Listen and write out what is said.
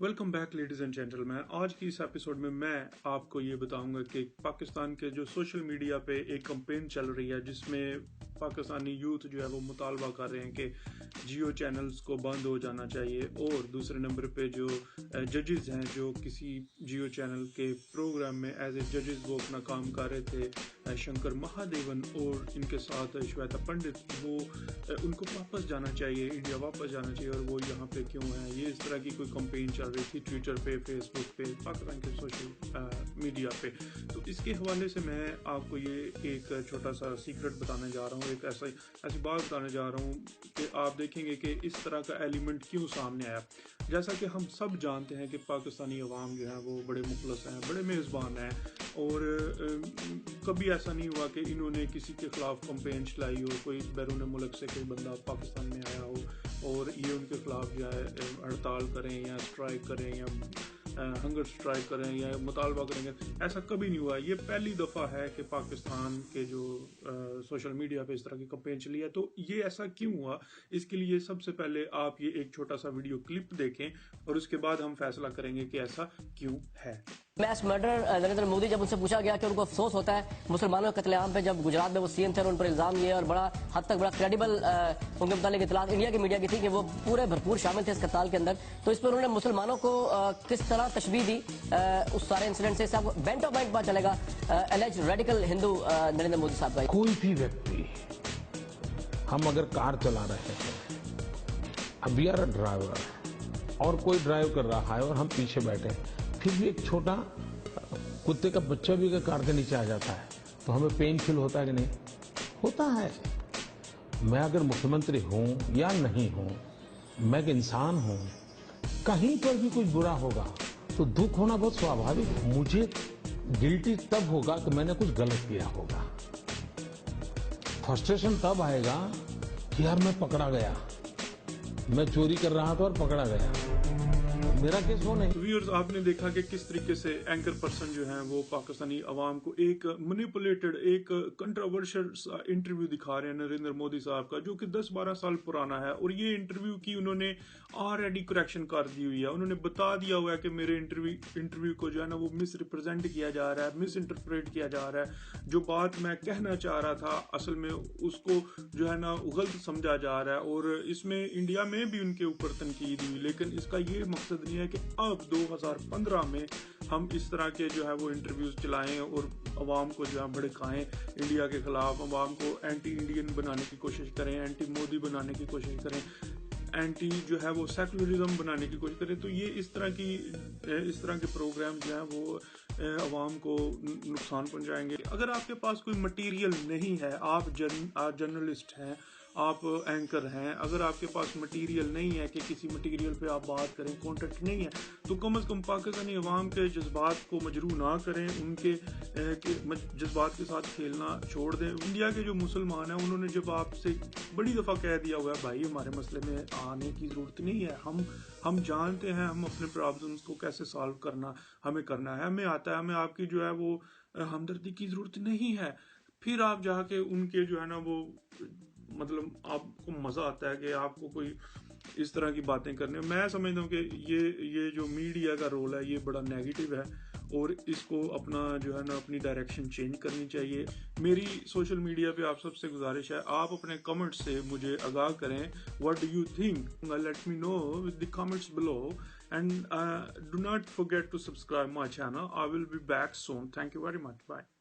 Welcome back ladies and gentleman. आज की इस एपिसोड में मैं आपको ये बताऊंगा कि पाकिस्तान के जो सोशल मीडिया पे एक कैंपेन चल रही है जिसमें पाकिस्तानी यूथ जो है वो मुतालबा कर रहे हैं कि जियो चैनल्स को बंद हो जाना चाहिए। और दूसरे नंबर पे जो जजेस हैं जो किसी जियो चैनल के प्रोग्राम में एज ए जजेस वो अपना काम कर रहे थे, शंकर महादेवन और इनके साथ श्वेता पंडित, वो उनको वापस जाना चाहिए, इंडिया वापस जाना चाहिए और वो यहाँ पे क्यों है। ये इस तरह की कोई कैंपेन चल रही थी ट्विटर पे, फेसबुक पे, पाकिस्तान के सोशल मीडिया पे। तो इसके हवाले से मैं आपको ये एक छोटा सा सीक्रेट बताने जा रहा हूँ, एक ऐसी बात बताने जा रहा हूँ कि आप देखेंगे कि इस तरह का एलिमेंट क्यों सामने आया। जैसा कि हम सब जानते हैं कि पाकिस्तानी अवाम जो है वो बड़े मुखलस हैं, बड़े मेज़बान हैं और कभी ऐसा नहीं हुआ कि इन्होंने किसी के खिलाफ कंपेन चलाई हो, कोई बैरून मुल्क से कोई बंदा पाकिस्तान में आया हो और ये उनके खिलाफ जो है हड़ताल करें या स्ट्राइक करें या हंगर स्ट्राइक करें या मुतालबा करेंगे। ऐसा कभी नहीं हुआ। ये पहली दफ़ा है कि पाकिस्तान के जो सोशल मीडिया पे इस तरह की कैंपेन चली है। तो ये ऐसा क्यों हुआ, इसके लिए सबसे पहले आप ये एक छोटा सा वीडियो क्लिप देखें और उसके बाद हम फैसला करेंगे कि ऐसा क्यों है। मैस मर्डर नरेंद्र मोदी, जब उनसे पूछा गया कि उनको अफसोस होता है मुसलमानों के कत्लेआम पे, जब गुजरात में वो सीएम थे और उन पर इल्जाम ये और बड़ा हद तक बड़ा क्रेडिबल उनके मुतालिक इतलात इंडिया की मीडिया की थी कि वो पूरे भरपूर शामिल थे इस कत्ल के अंदर। तो इस पर उन्होंने मुसलमानों को किस तरह तशबीह दी उस सारे इंसिडेंट से, आपको बेंट ऑफ बेंट पता चलेगा। एलेज रेडिकल हिंदू नरेंद्र मोदी साहब का। कोई भी व्यक्ति, हम अगर कार चला रहे हैं, अब वी आर अ ड्राइवर और कोई ड्राइव कर रहा है और हम पीछे बैठे हैं, फिर भी एक छोटा कुत्ते का बच्चा भी अगर कार के नीचे आ जाता है तो हमें पेन फील होता है कि नहीं? होता है। मैं अगर मुख्यमंत्री हूं या नहीं हूं, मैं एक इंसान हूं, कहीं पर भी कुछ बुरा होगा तो दुख होना बहुत स्वाभाविक है। मुझे गिल्टी तब होगा कि मैंने कुछ गलत किया होगा। फ्रस्ट्रेशन तब आएगा कि यार मैं पकड़ा गया, मैं चोरी कर रहा था और पकड़ा गया, मेरा केस वो नहीं। व्यूअर्स, आपने देखा कि किस तरीके से एंकर पर्सन जो हैं वो पाकिस्तानी अवाम को एक मैनिपुलेटेड, एक कंट्रोवर्शियल इंटरव्यू दिखा रहे हैं नरेंद्र मोदी साहब का, जो कि 10-12 साल पुराना है। और ये इंटरव्यू की उन्होंने ऑलरेडी करेक्शन कर दी हुई है। उन्होंने बता दिया हुआ है कि मेरे इंटरव्यू को जो है ना वो मिस रिप्रेजेंट किया जा रहा है, मिस इंटरप्रेट किया जा रहा है। जो बात मैं कहना चाह रहा था असल में उसको जो है ना गलत समझा जा रहा है। और इसमें इंडिया में भी उनके ऊपर तनकीद हुई, लेकिन इसका ये मकसद नहीं है कि अब 2015 में हम इस तरह के जो है वो इंटरव्यूज चलाएं और अवाम को जो है भड़काएं इंडिया के खिलाफ, अवाम को एंटी इंडियन बनाने की कोशिश करें, एंटी मोदी बनाने की कोशिश करें, एंटी जो है वो सेकुलरिज्म बनाने की कोशिश करें। तो ये इस तरह के प्रोग्राम जो है वो अवाम को नुकसान पहुंचाएंगे। अगर आपके पास कोई मटेरियल नहीं है, आप जर्नलिस्ट हैं, आप एंकर हैं, अगर आपके पास मटेरियल नहीं है कि किसी मटेरियल पे आप बात करें, कॉन्टेक्ट नहीं है, तो कम से कम पाकिस्तानी अवाम के जज्बात को मजरू ना करें, उनके जज्बात के साथ खेलना छोड़ दें। इंडिया के जो मुसलमान हैं उन्होंने जब आपसे बड़ी दफ़ा कह दिया हुआ है भाई हमारे मसले में आने की ज़रूरत नहीं है, हम जानते हैं हम अपने प्रॉब्लम्स को कैसे सॉल्व करना हमें करना है, हमें आता है, हमें आपकी जो है वो हमदर्दी की ज़रूरत नहीं है। फिर आप जाके उनके जो है ना वो मतलब आपको मज़ा आता है कि आपको कोई इस तरह की बातें करने। मैं समझता हूँ कि ये जो मीडिया का रोल है ये बड़ा नेगेटिव है और इसको अपना जो है ना अपनी डायरेक्शन चेंज करनी चाहिए। मेरी सोशल मीडिया पे आप सबसे गुजारिश है, आप अपने कमेंट से मुझे आगाह करें, what do you think, let me know with the comments below and do not forget to subscribe my channel. I will be back soon. Thank you very much. Bye.